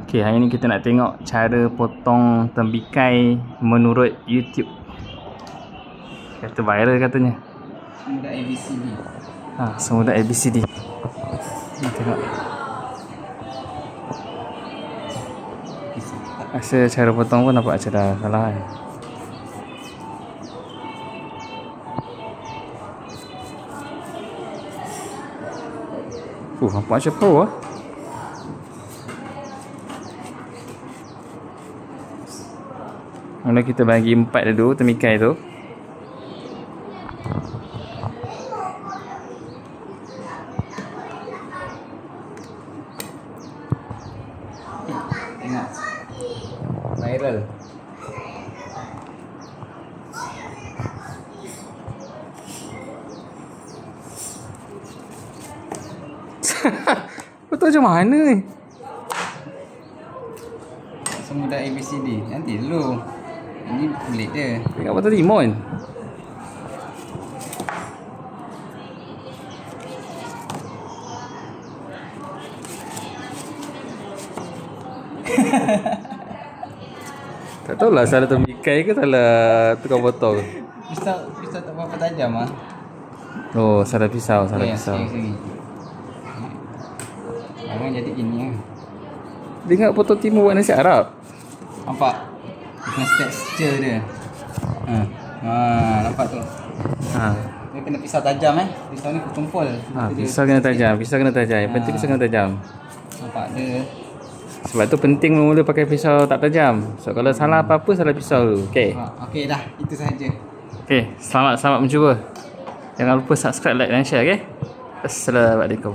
Okay, hari ni kita nak tengok cara potong tembikai menurut YouTube. Kata viral katanya. Semudah ABCD. Semudah ABCD. Ni tengok. Rasa cara potong pun nampak macam dah salah kan. Nampak macam pro lah. Mula kita bagi 4 dulu tembikai tu. Tengok. Viral. Betul macam mana ni? Semudah ABCD. Nanti dulu. Ini kulit dia. Tengok patut timun. Tak tahulah salah tembikai ke salah tukang potong. Pisau tak berapa tajam ah. Oh, salah pisau, salah pisau. Sini. Jangan jadi gini ah. Dia ingat potong timun buat nasi Arab. Nampak? Dengan tekstur dia. Nampak tu. Dia kena pisau tajam Pisau ni kutumpul. Pisau kena tajam, pisau kena tajam. Yang penting pisau kena tajam. Nampak dia. Sebab tu penting mula pakai pisau tak tajam. So kalau salah apa-apa salah pisau tu. Okey. Okey dah, itu sahaja. Okey, selamat mencuba. Jangan lupa subscribe, like dan share, okey? Assalamualaikum.